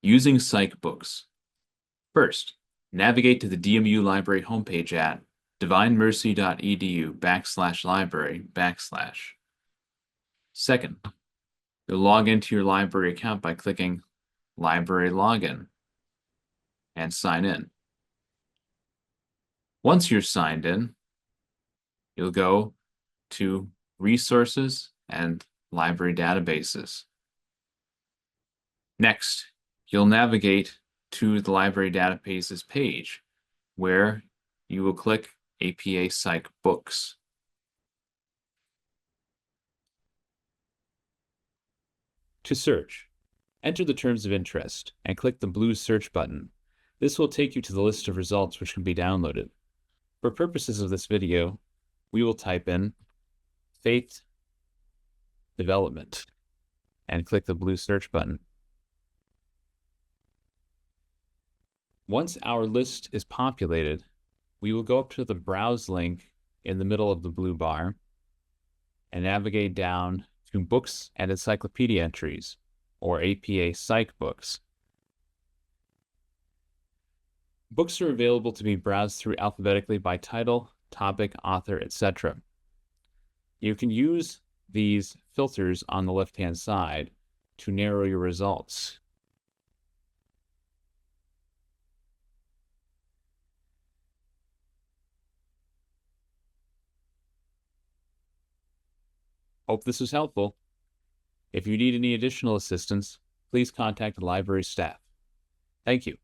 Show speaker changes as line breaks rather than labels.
Using PsycBooks. First, navigate to the DMU Library homepage at divinemercy.edu/library/. Second, you'll log into your library account by clicking Library Login and sign in. Once you're signed in, you'll go to Resources and Library Databases. Next, you'll navigate to the Library Databases page, where you will click APA PsycBooks. To search, enter the terms of interest and click the blue search button. This will take you to the list of results which can be downloaded. For purposes of this video, we will type in faith development and click the blue search button. Once our list is populated, we will go up to the Browse link in the middle of the blue bar and navigate down to Books and Encyclopedia Entries, or APA PsycBooks. Books are available to be browsed through alphabetically by title, topic, author, etc. You can use these filters on the left-hand side to narrow your results. Hope this was helpful. If you need any additional assistance, please contact the library staff. Thank you.